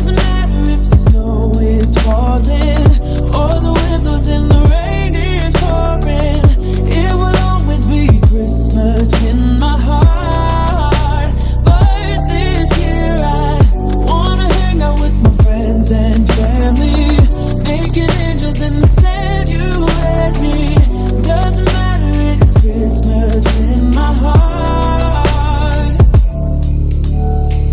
Doesn't matter if the snow is falling or the wind blows and the rain is pouring. It will always be Christmas in my heart. But this year I wanna hang out with my friends and family, making angels in the sand, you and me. Doesn't matter, it is Christmas in my heart.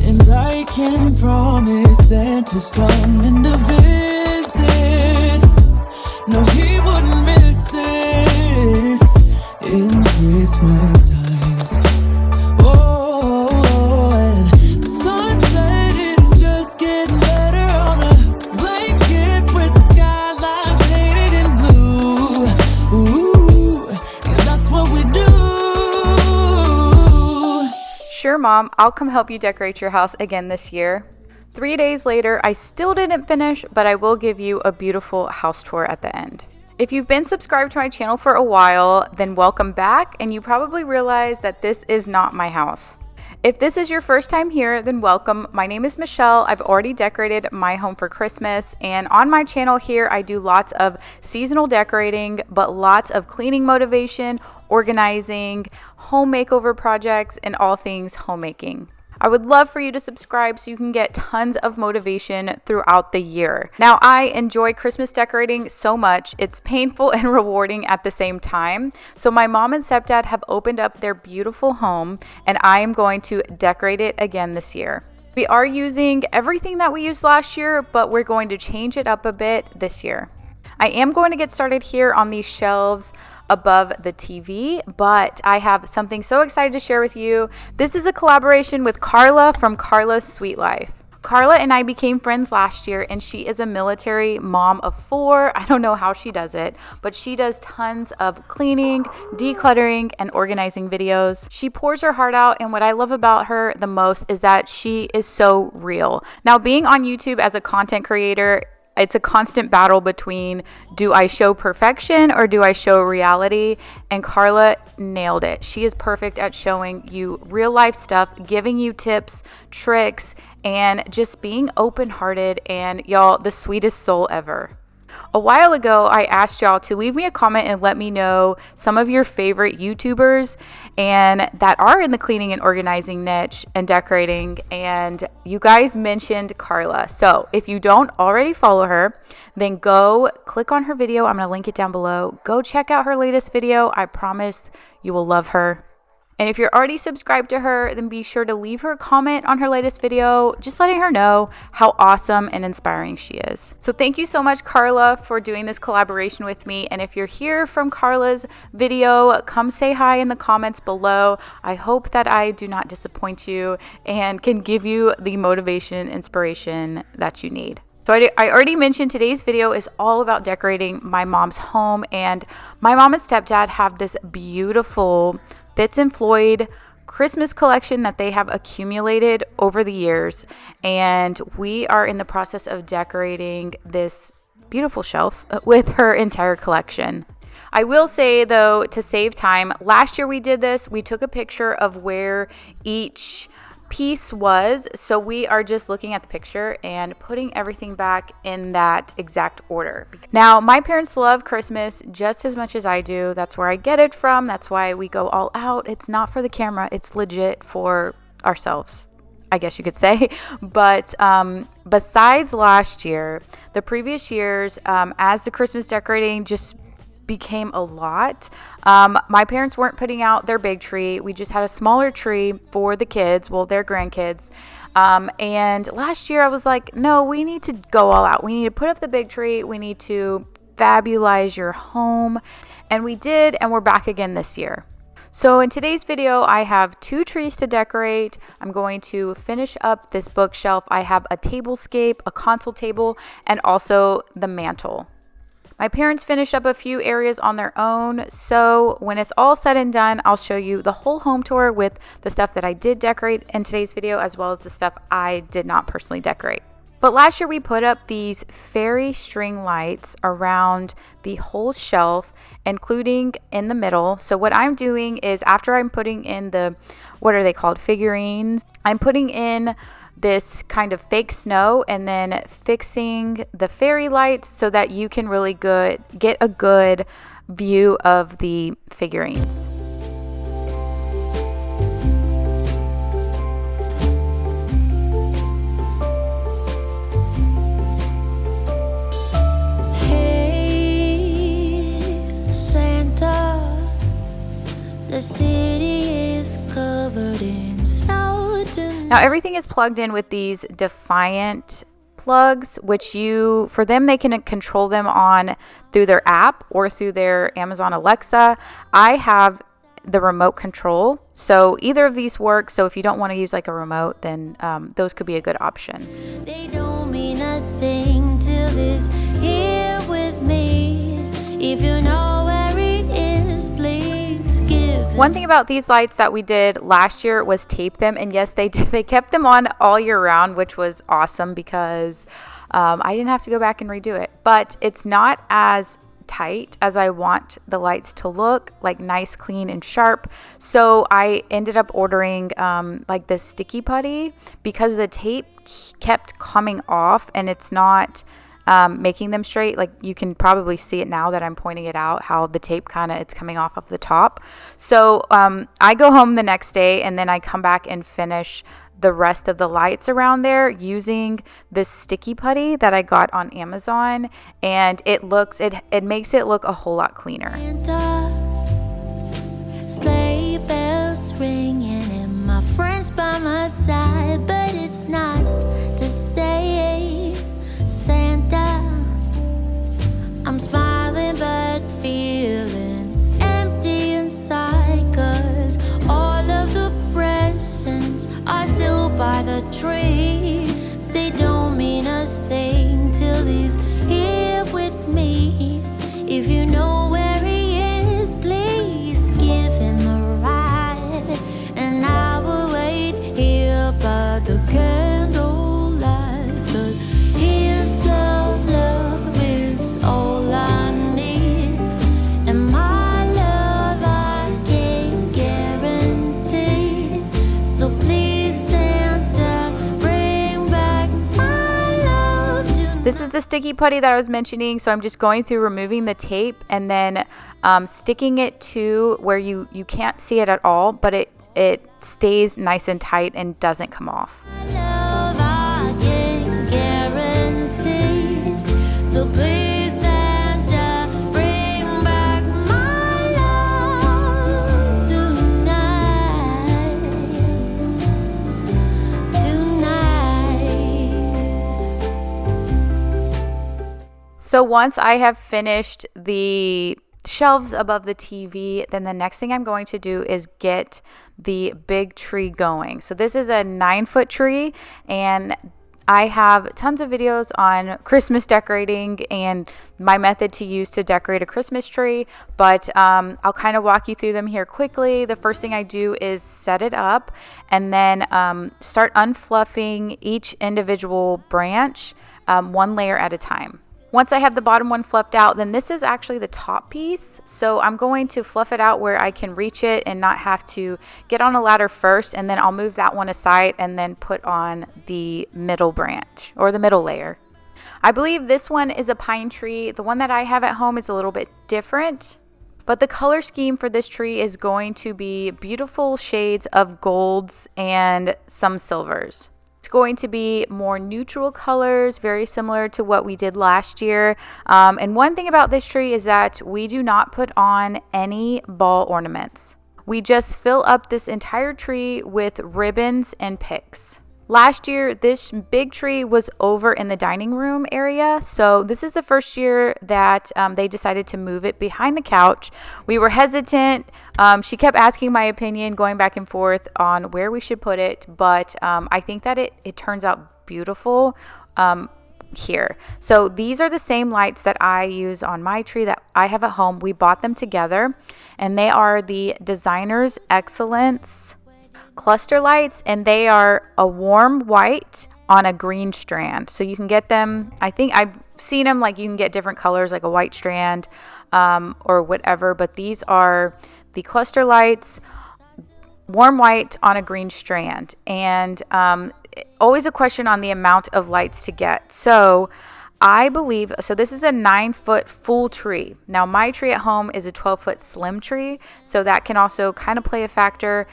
And I can promise Santa's coming to visit. No, he wouldn't miss this in Christmas times. Oh, and the sunset is just getting better on a blanket with the skyline painted in blue. Ooh, yeah, that's what we do. Sure, Mom, I'll come help you decorate your house again this year. 3 days later, I still didn't finish, but I will give you a beautiful house tour at the end. If you've been subscribed to my channel for a while, then welcome back, and you probably realize that this is not my house. If this is your first time here, then welcome. My name is Michelle. I've already decorated my home for Christmas, and on my channel here, I do lots of seasonal decorating, but lots of cleaning motivation, organizing, home makeover projects, and all things homemaking. I would love for you to subscribe so you can get tons of motivation throughout the year. Now, I enjoy Christmas decorating so much. It's painful and rewarding at the same time. So my mom and stepdad have opened up their beautiful home, and I am going to decorate it again this year. We are using everything that we used last year, but we're going to change it up a bit this year. I am going to get started here on these shelves above the TV, but I have something so excited to share with you. This is a collaboration with Karla from Karla's Sweet Life. Karla and I became friends last year, and she is a military mom of 4. I don't know how she does it, but she does tons of cleaning, decluttering, and organizing videos. She pours her heart out, and what I love about her the most is that she is so real. Now, being on YouTube as a content creator, it's a constant battle between, do I show perfection or do I show reality? And Karla nailed it. She is perfect at showing you real life stuff, giving you tips, tricks, and just being open-hearted and, y'all, the sweetest soul ever. A while ago, I asked y'all to leave me a comment and let me know some of your favorite YouTubers and that are in the cleaning and organizing niche and decorating, and you guys mentioned Karla. So if you don't already follow her, then go click on her video. I'm going to link it down below. Go check out her latest video. I promise you will love her. And if you're already subscribed to her, then be sure to leave her a comment on her latest video, just letting her know how awesome and inspiring she is. So thank you so much, Karla, for doing this collaboration with me. And if you're here from Karla's video, come say hi in the comments below. I hope that I do not disappoint you and can give you the motivation and inspiration that you need. So I already mentioned today's video is all about decorating my mom's home, and my mom and stepdad have this beautiful Fitz and Floyd Christmas collection that they have accumulated over the years, and we are in the process of decorating this beautiful shelf with her entire collection. I will say, though, to save time, last year we did this. We took a picture of where each piece was, so we are just looking at the picture and putting everything back in that exact order. Now, my parents love Christmas just as much as I do. That's where I get it from. That's why we go all out. It's not for the camera. It's legit for ourselves, I guess you could say. But besides last year, the previous years, as the Christmas decorating just became a lot. My parents weren't putting out their big tree. We just had a smaller tree for the kids, well, their grandkids. And last year I was like, no, we need to go all out. We need to put up the big tree. We need to fabulize your home. And we did, and we're back again this year. So in today's video, I have 2 trees to decorate. I'm going to finish up this bookshelf. I have a tablescape, a console table, and also the mantle. My parents finished up a few areas on their own, so when it's all said and done, I'll show you the whole home tour with the stuff that I did decorate in today's video, as well as the stuff I did not personally decorate. But last year we put up these fairy string lights around the whole shelf, including in the middle. So what I'm doing is, after I'm putting in the what are they called? Figurines. I'm putting in this kind of fake snow and then fixing the fairy lights so that you can really get a good view of the figurines. The city is covered in snow tonight. Now everything is plugged in with these Defiant plugs, which for them, they can control them on through their app or through their Amazon Alexa. I have the remote control, so either of these work. So if you don't want to use like a remote, then those could be a good option. They don't mean nothing till this here with me. If you know where it is, please give it. One thing about these lights that we did last year was tape them, and yes, they did. They kept them on all year round, which was awesome because I didn't have to go back and redo it. But it's not as tight as I want the lights to look, like nice, clean, and sharp. So I ended up ordering like this sticky putty because the tape kept coming off and it's not making them straight. Like you can probably see it now that I'm pointing it out, how the tape it's coming off of the top. So I go home the next day and then I come back and finish the rest of the lights around there using this sticky putty that I got on Amazon, and it makes it look a whole lot cleaner. Sleigh bells ringing and my friends by my side, but it's not the same. Santa, I'm smiling but feeling empty inside, 'cause all of the presents are still by the tree. They don't mean a thing till he's here with me. If you know where he is, please give him a ride, and I will wait here by the candlelight. But his love is all I need, and my love I can guarantee. So please, Santa, bring back my love to me. This is the sticky putty that I was mentioning. So I'm just going through removing the tape and then sticking it to where you can't see it at all, but it stays nice and tight and doesn't come off. My love I can guarantee. So please, Santa, bring back my love tonight. So once I have finished the shelves above the TV, then the next thing I'm going to do is get the big tree going. So this is a 9-foot tree, and I have tons of videos on Christmas decorating and my method to use to decorate a Christmas tree, but I'll kind of walk you through them here quickly. The first thing I do is set it up and then start unfluffing each individual branch one layer at a time. Once I have the bottom one fluffed out, then this is actually the top piece. So I'm going to fluff it out where I can reach it and not have to get on a ladder first, and then I'll move that one aside and then put on the middle branch or the middle layer. I believe this one is a pine tree. The one that I have at home is a little bit different, but the color scheme for this tree is going to be beautiful shades of golds and some silvers. It's going to be more neutral colors, very similar to what we did last year. And one thing about this tree is that we do not put on any ball ornaments. We just fill up this entire tree with ribbons and picks. Last year, this big tree was over in the dining room area. So this is the first year that they decided to move it behind the couch. We were hesitant. She kept asking my opinion, going back and forth on where we should put it. But I think that it turns out beautiful here. So these are the same lights that I use on my tree that I have at home. We bought them together, and they are the Designer's Excellence cluster lights, and they are a warm white on a green strand. So you can get them, I think I've seen them, like you can get different colors, like a white strand or whatever, but these are the cluster lights. warm white on a green strand. And always a question on the amount of lights to get. So I believe, so this is a 9-foot full tree. Now my tree at home is a 12-foot slim tree, so that can also kind of play a factor.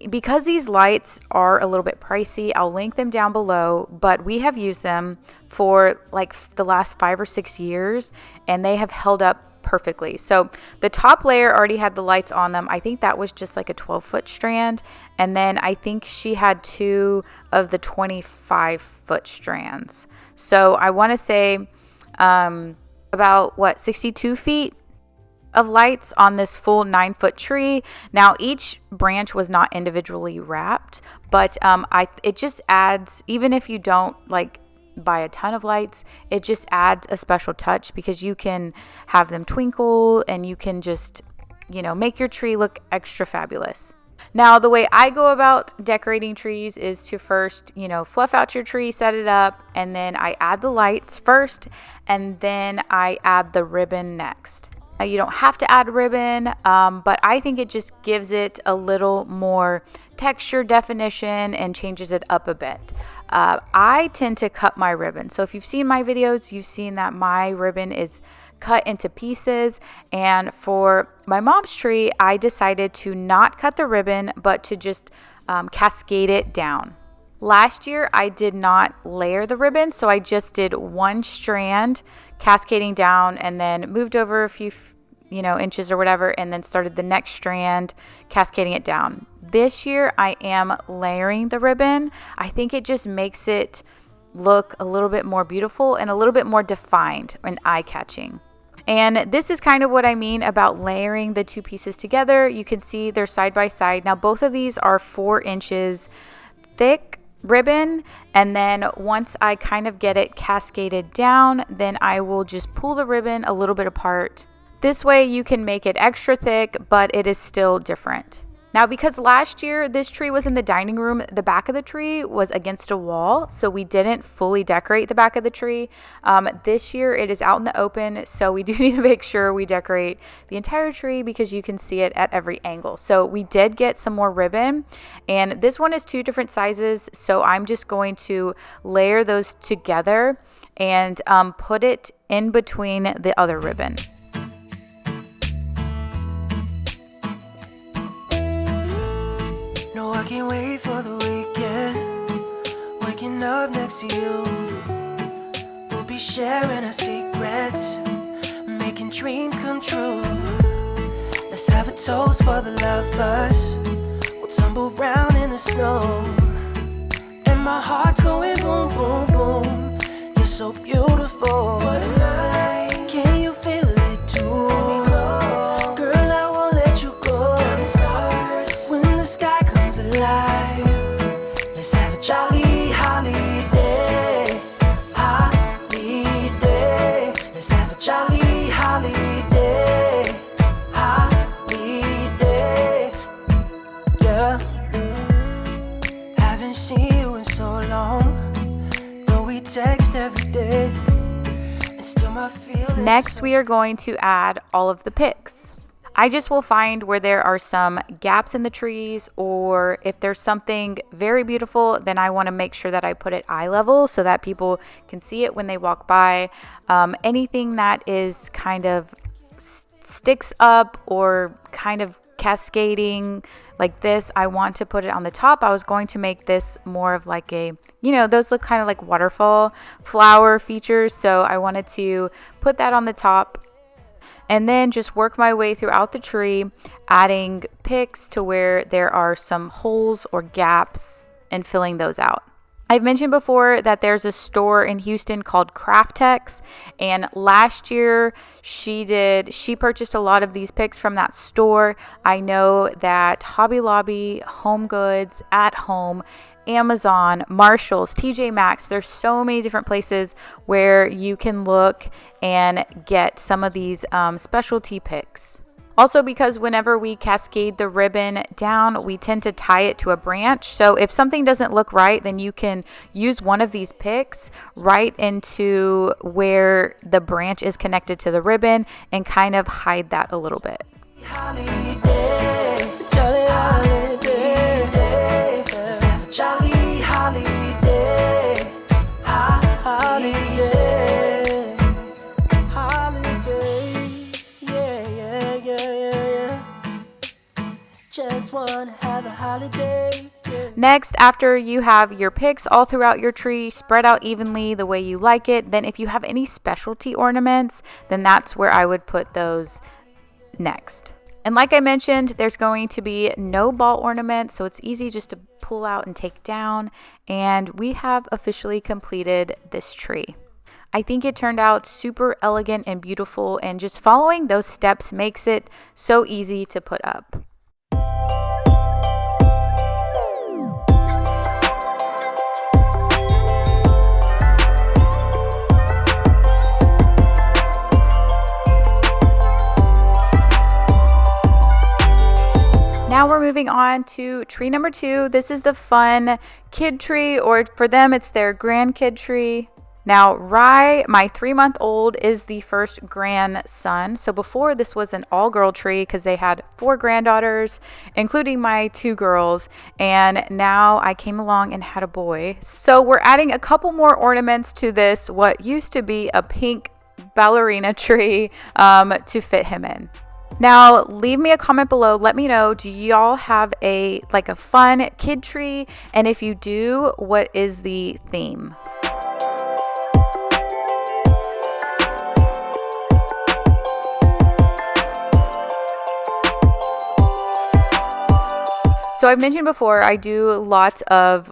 Because these lights are a little bit pricey, I'll link them down below, but we have used them for like the last 5 or 6 years and they have held up perfectly. So the top layer already had the lights on them. I think that was just like a 12-foot strand, and then I think she had 2 of the 25-foot strands. So I want to say about 62 feet of lights on this full 9-foot tree. Now each branch was not individually wrapped, but it just adds, even if you don't like buy a ton of lights, it just adds a special touch because you can have them twinkle and you can just, make your tree look extra fabulous. Now, the way I go about decorating trees is to first, fluff out your tree, set it up, and then I add the lights first, and then I add the ribbon next. Now, you don't have to add ribbon, but I think it just gives it a little more texture, definition, and changes it up a bit. I tend to cut my ribbon. So if you've seen my videos, you've seen that my ribbon is cut into pieces. And for my mom's tree, I decided to not cut the ribbon, but to just cascade it down. Last year, I did not layer the ribbon, so I just did one strand cascading down and then moved over a few inches or whatever, and then started the next strand cascading it down. This year I am layering the ribbon. I think it just makes it look a little bit more beautiful and a little bit more defined and eye-catching. And this is kind of what I mean about layering the 2 pieces together. You can see they're side by side. Now both of these are 4 inches thick ribbon, and then once I kind of get it cascaded down, then I will just pull the ribbon a little bit apart. This way you can make it extra thick, but it is still different. Now, because last year this tree was in the dining room, the back of the tree was against a wall, so we didn't fully decorate the back of the tree. This year it is out in the open, so we do need to make sure we decorate the entire tree because you can see it at every angle. So we did get some more ribbon, and this one is 2 different sizes, so I'm just going to layer those together and put it in between the other ribbon. No, I can't wait for the weekend. Waking up next to you. We'll be sharing our secrets, making dreams come true. Let's have a toast for the lovers. We'll tumble round in the snow, and my heart's going boom, boom, boom. You're so beautiful. What a night. Can you feel it too? Girl, I won't let you go. When the sky comes alive, let's have a jolly holiday. Holiday. Let's have a jolly holiday. Holiday. Yeah. Haven't seen you in so long, though we text every day. And still my feelings. Next, we are going to add all of the picks. I just will find where there are some gaps in the trees, or if there's something very beautiful, then I want to make sure that I put it eye level so that people can see it when they walk by. Anything that is kind of sticks up or kind of cascading like this, I want to put it on the top. I was going to make this more of like a, those look kind of like waterfall flower features. So I wanted to put that on the top. And then just work my way throughout the tree, adding picks to where there are some holes or gaps and filling those out. I've mentioned before that there's a store in Houston called Craftex, and last year she purchased a lot of these picks from that store. I know that Hobby Lobby, Home Goods, At Home, Amazon, Marshalls, TJ Maxx, there's so many different places where you can look and get some of these specialty picks. Also, because whenever we cascade the ribbon down, we tend to tie it to a branch. So if something doesn't look right, then you can use one of these picks right into where the branch is connected to the ribbon and kind of hide that a little bit. Holiday. Next, after you have your picks all throughout your tree, spread out evenly the way you like it, then if you have any specialty ornaments, then that's where I would put those next. And like I mentioned, there's going to be no ball ornaments, so it's easy just to pull out and take down. And we have officially completed this tree. I think it turned out super elegant and beautiful, and just following those steps makes it so easy to put up. Now we're moving on to tree number 2. This is the fun kid tree, or for them, it's their grandkid tree. Now, Rye, my 3-month-old, is the first grandson. So before, this was an all-girl tree because they had 4 granddaughters, including my 2 girls. And now I came along and had a boy. So we're adding a couple more ornaments to this, what used to be a pink ballerina tree, to fit him in. Now, leave me a comment below. Let me know, do y'all have a fun kid tree? And if you do, what is the theme? So I've mentioned before, I do lots of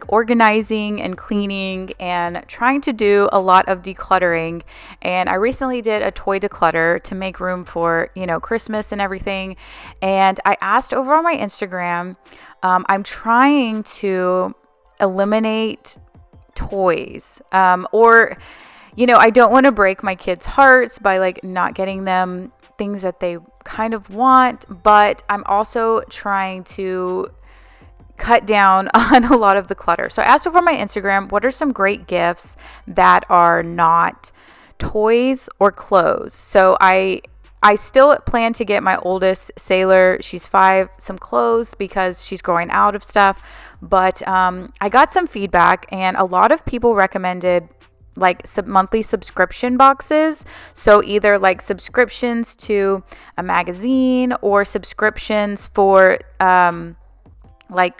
organizing and cleaning and trying to do a lot of decluttering. And I recently did a toy declutter to make room for, Christmas and everything. And I asked over on my Instagram, I'm trying to eliminate toys, or, I don't want to break my kids' hearts by not getting them things that they kind of want, but I'm also trying to cut down on a lot of the clutter. So I asked over my Instagram, what are some great gifts that are not toys or clothes? So I still plan to get my oldest, Sailor, she's 5, some clothes because she's growing out of stuff. But I got some feedback, and a lot of people recommended monthly subscription boxes. So either subscriptions to a magazine or subscriptions for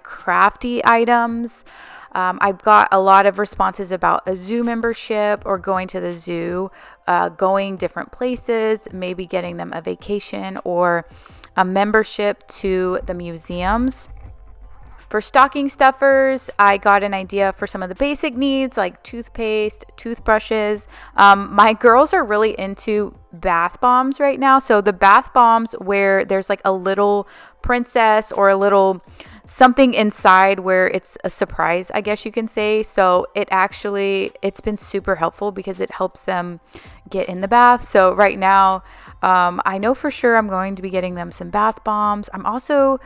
crafty items. I've got a lot of responses about a zoo membership or going to the zoo, going different places, maybe getting them a vacation or a membership to the museums. For stocking stuffers, I got an idea for some of the basic needs like toothpaste, toothbrushes. My girls are really into bath bombs right now. So the bath bombs where there's a little princess or a little something inside where it's a surprise, I guess you can say. So it's been super helpful because it helps them get in the bath. So right now, I know for sure I'm going to be getting them some bath bombs. I'm also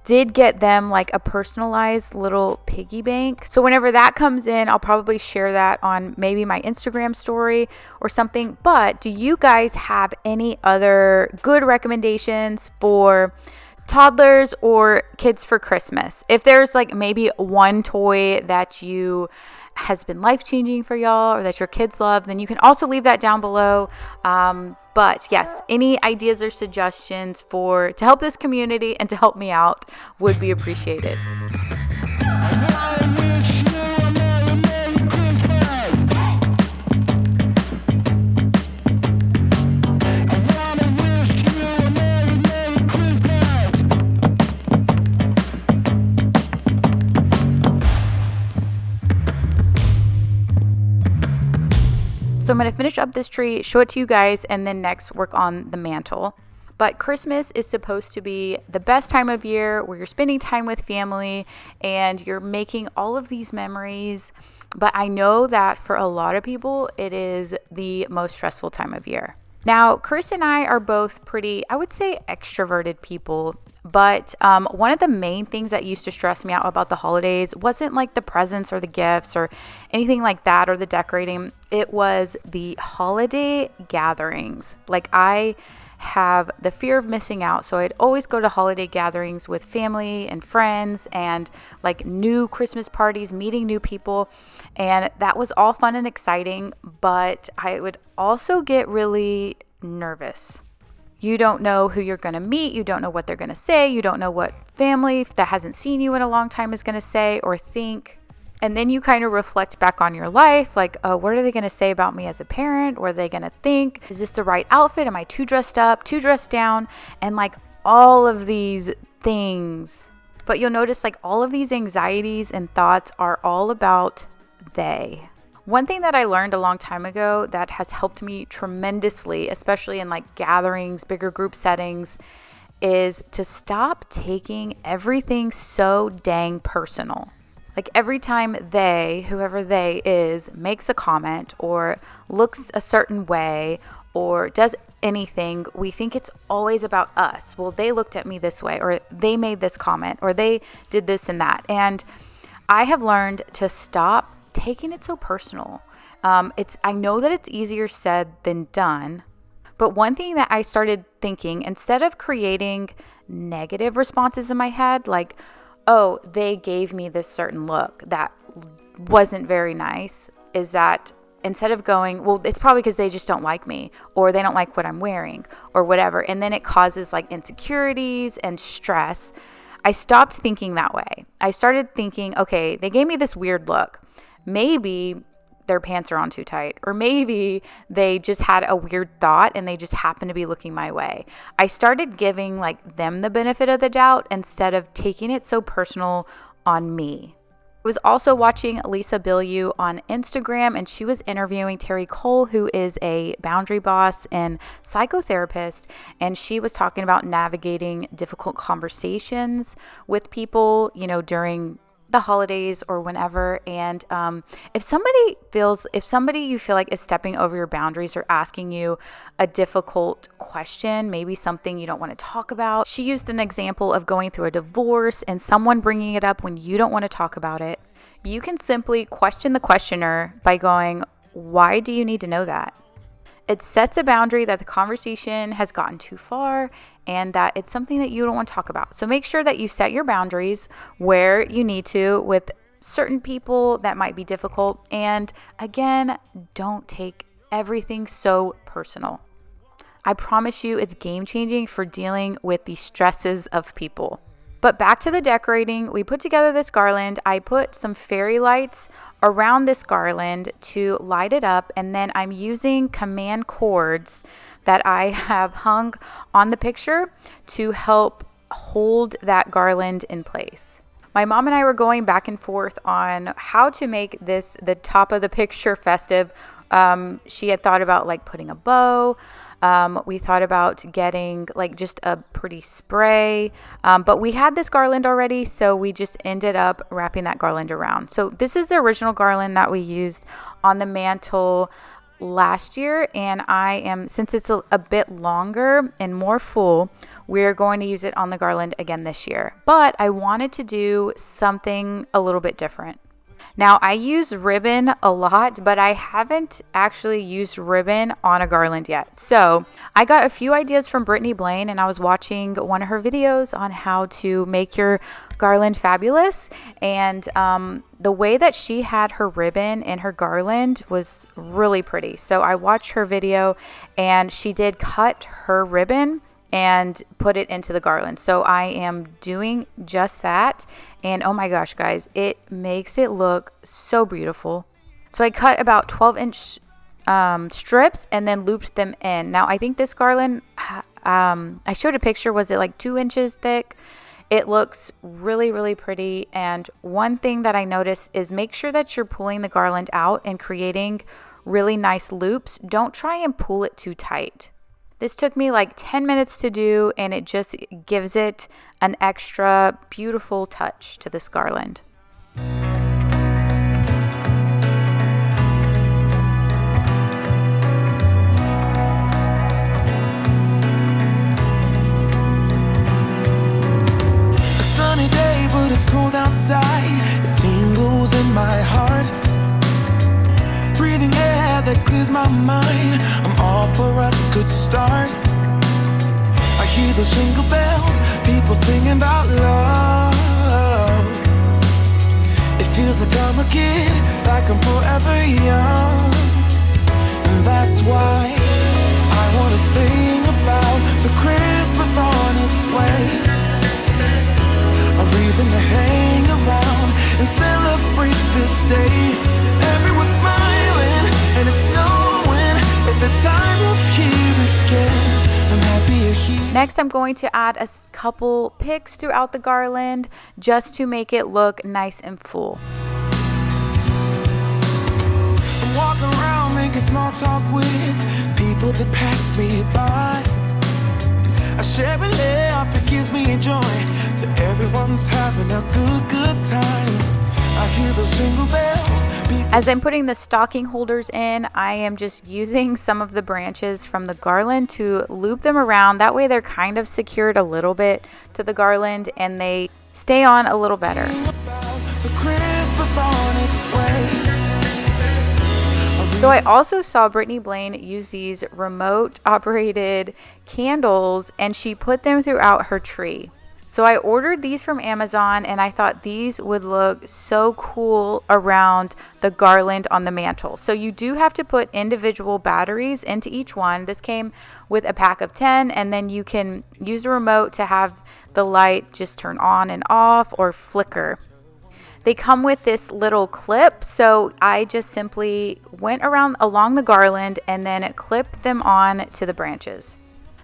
did get them a personalized little piggy bank. So whenever that comes in, I'll probably share that on maybe my Instagram story or something. But do you guys have any other good recommendations for toddlers or kids for Christmas? If there's maybe one toy that has been life-changing for y'all or that your kids love, then you can also leave that down below. But yes, any ideas or suggestions to help this community and to help me out would be appreciated. So I'm going to finish up this tree, show it to you guys, and then next work on the mantle. But Christmas is supposed to be the best time of year where you're spending time with family and you're making all of these memories. But I know that for a lot of people, it is the most stressful time of year. Now, Chris and I are both pretty, I would say, extroverted people. But one of the main things that used to stress me out about the holidays wasn't the presents or the gifts or anything like that or the decorating. It was the holiday gatherings. I have the fear of missing out. So I'd always go to holiday gatherings with family and friends and new Christmas parties, meeting new people. And that was all fun and exciting, but I would also get really nervous. You don't know who you're going to meet. You don't know what they're going to say. You don't know what family that hasn't seen you in a long time is going to say or think. And then you kind of reflect back on your life, like, oh, what are they going to say about me as a parent? What are they going to think? Is this the right outfit? Am I too dressed up, too dressed down? And like all of these things. But you'll notice like all of these anxieties and thoughts are all about they. One thing that I learned a long time ago that has helped me tremendously, especially in like gatherings, bigger group settings, is to stop taking everything so dang personal. Like every time they, whoever they is, makes a comment or looks a certain way or does anything, we think it's always about us. Well, they looked at me this way, or they made this comment, or they did this and that. And I have learned to stop taking it so personal. I know that it's easier said than done, but one thing that I started thinking, instead of creating negative responses in my head, like, oh, they gave me this certain look that wasn't very nice, is that instead of going, well, it's probably because they just don't like me, or they don't like what I'm wearing, or whatever, and then it causes like insecurities and stress, I stopped thinking that way. I started thinking, okay, they gave me this weird look. Maybe their pants are on too tight, or maybe they just had a weird thought and they just happened to be looking my way. I started giving like them the benefit of the doubt instead of taking it so personal on me. I was also watching Lisa Bilyeu on Instagram, and she was interviewing Terry Cole, who is a boundary boss and psychotherapist, and she was talking about navigating difficult conversations with people, you know, during the holidays or whenever. And if somebody you feel like is stepping over your boundaries or asking you a difficult question, maybe something you don't want to talk about. She used an example of going through a divorce and someone bringing it up when you don't want to talk about it. You can simply question the questioner by going, why do you need to know that? It sets a boundary that the conversation has gotten too far and that it's something that you don't want to talk about. So make sure that you set your boundaries where you need to with certain people that might be difficult. And again, don't take everything so personal. I promise you it's game changing for dealing with the stresses of people. But back to the decorating, we put together this garland. I put some fairy lights around this garland to light it up, and then I'm using command cords that I have hung on the picture to help hold that garland in place. My mom and I were going back and forth on how to make this the top of the picture festive. She had thought about like putting a bow. We thought about getting like just a pretty spray, but we had this garland already, so we just ended up wrapping that garland around. So this is the original garland that we used on the mantle last year, and since it's a bit longer and more full, we're going to use it on the garland again this year. But I wanted to do something a little bit different. Now, I use ribbon a lot, but I haven't actually used ribbon on a garland yet. So I got a few ideas from Brittany Blaine, and I was watching one of her videos on how to make your garland fabulous. And the way that she had her ribbon in her garland was really pretty. So I watched her video, and she did cut her ribbon and put it into the garland. So I am doing just that. And oh my gosh, guys, it makes it look so beautiful. So I cut about 12-inch strips and then looped them in. Now I think this garland, I showed a picture, was it like 2 inches thick? It looks really, really pretty. And one thing that I noticed is make sure that you're pulling the garland out and creating really nice loops. Don't try and pull it too tight. This took me like 10 minutes to do, and it just gives it an extra beautiful touch to this garland. A sunny day, but it's cold outside. It tingles in my heart. Breathing air that clears my mind. I'm all for a good start. I hear those jingle bells, people singing about love. It feels like I'm a kid, like I'm forever young. And that's why I wanna sing about the Christmas on its way. A reason to hang around and celebrate this day. Everyone's smiling and it's snowing. It's the time of year again. I'm happy you're here. Next, I'm going to add a couple picks throughout the garland just to make it look nice and full. I'm walking around making small talk with people that pass me by. I share a laugh, it gives me joy that everyone's having a good time. I hear those jingle bells. As I'm putting the stocking holders in, I am just using some of the branches from the garland to loop them around. That way they're kind of secured a little bit to the garland and they stay on a little better. So I also saw Brittany Blaine use these remote operated candles and she put them throughout her tree. So I ordered these from Amazon and I thought these would look so cool around the garland on the mantle. So you do have to put individual batteries into each one. This came with a pack of 10 and then you can use the remote to have the light just turn on and off or flicker. They come with this little clip, so I just simply went along the garland and then clipped them on to the branches.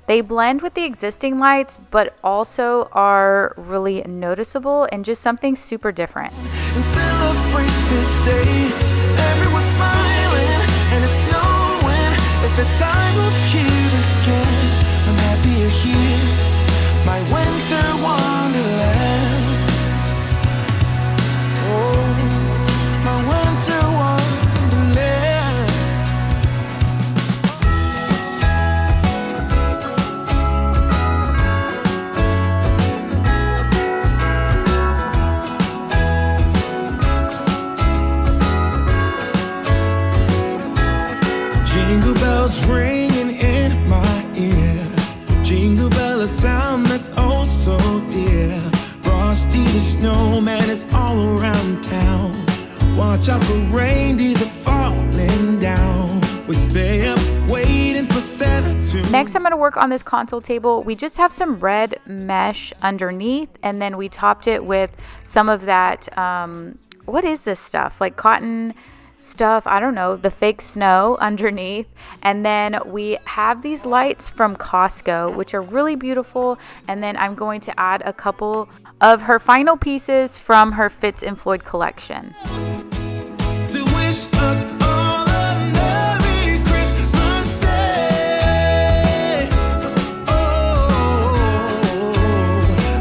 They blend with the existing lights, but also are really noticeable and just something super different. And celebrate this day. Everyone's smiling and it's snowing. It's the time of year again. I'm happy you're here, my winter wonderland. Oh, my winter wonderland. Jingle bells ringing in my ear. Jingle bell, a sound that's oh so dear. Frosty the snowman is all around town. Watch out for reindeers are falling down. We stay up waiting for Santa to... Next, I'm going to work on this console table. We just have some red mesh underneath, and then we topped it with some of that, what is this stuff? Like cotton stuff, I don't know, the fake snow underneath. And then we have these lights from Costco, which are really beautiful. And then I'm going to add a couple of her final pieces from her Fitz and Floyd collection. To wish us all a Merry Christmas Day. Oh,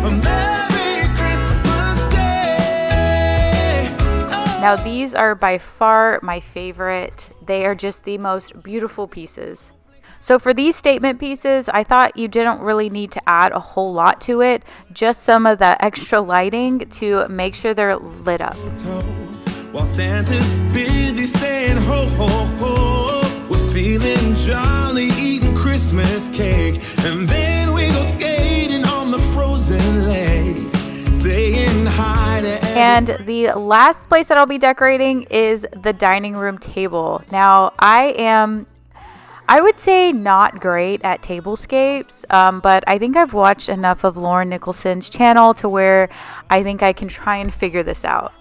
a Merry Christmas Day. Oh. Now these are by far my favorite. They are just the most beautiful pieces. So for these statement pieces, I thought you didn't really need to add a whole lot to it, just some of the extra lighting to make sure they're lit up. While Santa's busy saying ho, ho, ho, we're feeling jolly, eating Christmas cake. And then we go skating on the frozen lake, saying hi to And the last place that I'll be decorating is the dining room table. Now, I would say not great at tablescapes, but I think I've watched enough of Lauren Nicholson's channel to where I think I can try and figure this out.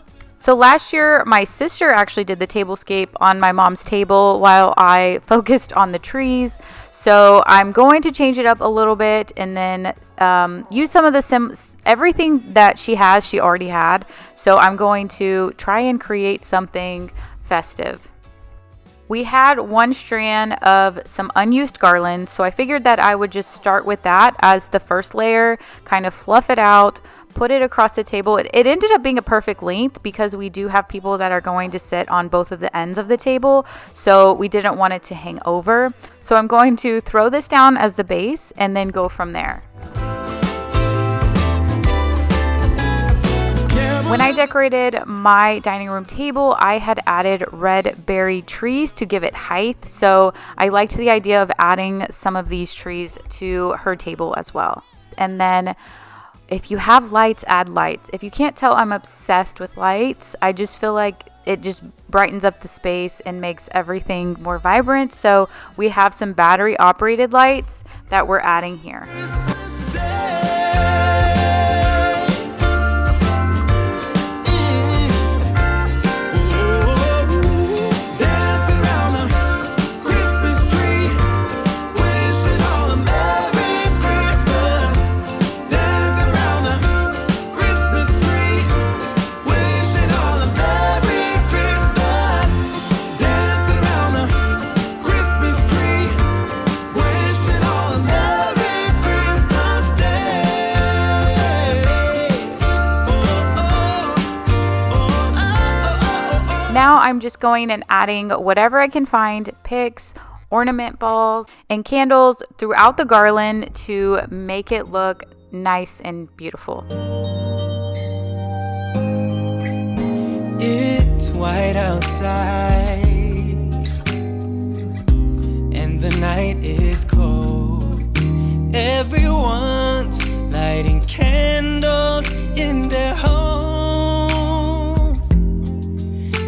So last year, my sister actually did the tablescape on my mom's table while I focused on the trees. So I'm going to change it up a little bit and then use some of the everything that she already had. So I'm going to try and create something festive. We had one strand of some unused garland, so I figured that I would just start with that as the first layer, kind of fluff it out, put it across the table. It ended up being a perfect length because we do have people that are going to sit on both of the ends of the table, so we didn't want it to hang over. So I'm going to throw this down as the base and then go from there. When I decorated my dining room table, I had added red berry trees to give it height. So I liked the idea of adding some of these trees to her table as well. And then If you have lights, add lights. If you can't tell, I'm obsessed with lights. I just feel like it just brightens up the space and makes everything more vibrant. So we have some battery operated lights that we're adding here. Now I'm just going and adding whatever I can find, picks, ornament balls, and candles throughout the garland to make it look nice and beautiful. It's white outside and the night is cold. Everyone's lighting candles in their homes.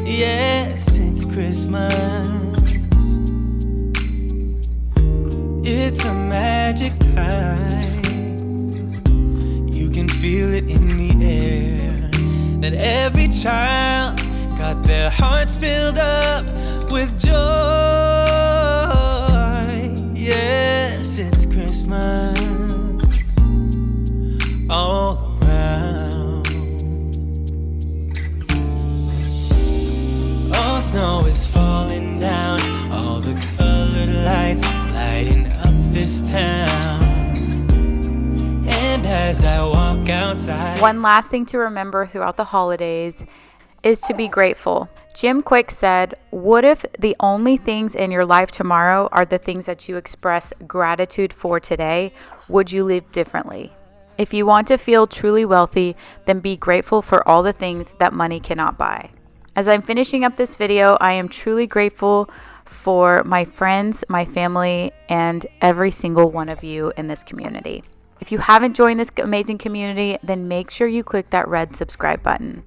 Yes, it's Christmas. It's a magic time. You can feel it in the air, that every child got their hearts filled up with joy. Yes, it's Christmas all around. All snow is falling down, all the colored lights lighting up this town. And as I walk outside, one last thing to remember throughout the holidays is to be grateful. Jim Quick said, "What if the only things in your life tomorrow are the things that you express gratitude for today? Would you live differently?" If you want to feel truly wealthy, then be grateful for all the things that money cannot buy. As I'm finishing up this video, I am truly grateful for my friends, my family, and every single one of you in this community. If you haven't joined this amazing community, then make sure you click that red subscribe button.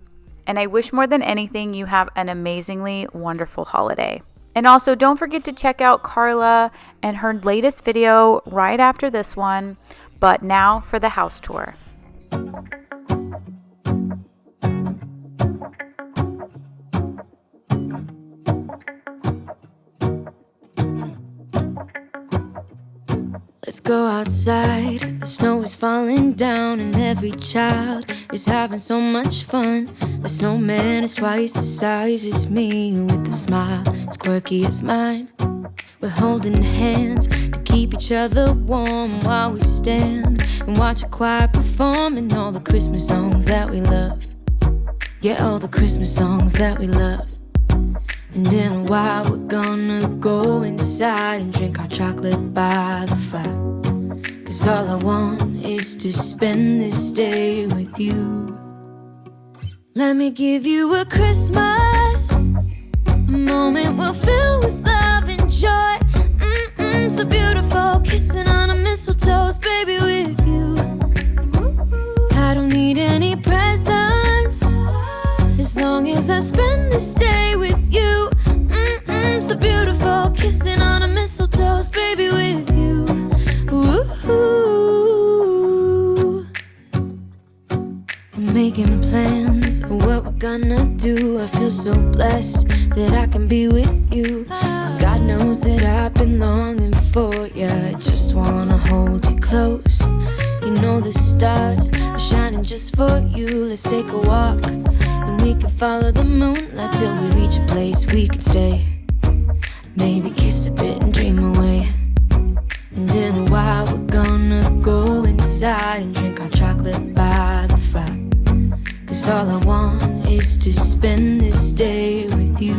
And I wish more than anything you have an amazingly wonderful holiday. And also don't forget to check out Karla and her latest video right after this one. But now for the house tour. Let's go outside, the snow is falling down and every child is having so much fun. The snowman is twice the size as me, with a smile as quirky as mine. We're holding hands to keep each other warm while we stand and watch a choir performing all the Christmas songs that we love. Yeah, all the Christmas songs that we love. And in a while we're gonna go inside and drink our chocolate by the fire. 'Cause all I want is to spend this day with you. Let me give you a Christmas, a moment we'll fill with love and joy. So beautiful, kissing on a mistletoe, baby, with you. I don't need any presents, as long as I spend this day with you. So beautiful, kissing on a mistletoe, baby, with you. Ooh. I'm making plans of what we're gonna do. I feel so blessed that I can be with you. 'Cause God knows that I've been longing for you. I just wanna hold you close. You know the stars are shining just for you. Let's take a walk and we can follow the moonlight till we reach a place we can stay. Maybe kiss a bit and dream away. And in a while we're gonna go inside and drink our chocolate by the fire. 'Cause all I want is to spend this day with you.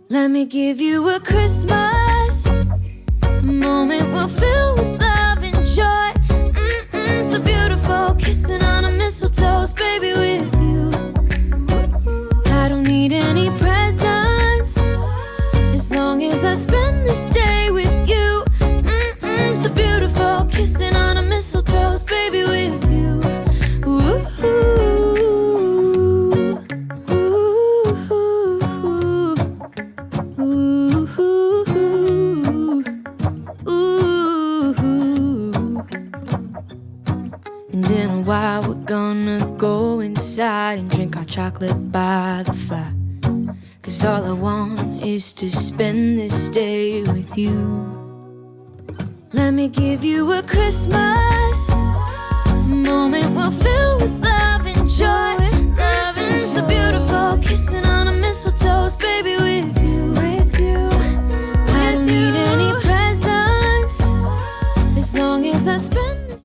Let me give you a Christmas, a moment we'll fill with love and joy. So beautiful, kissing on a mistletoe, baby, with you. I don't need any presents, as long as I spend this day with you. So beautiful, kissing on a mistletoe, baby, with you. And in a while we're gonna go inside and drink our chocolate by the fire. 'Cause all I want is to spend this day with you. Let me give you a Christmas moment we'll fill with love and joy.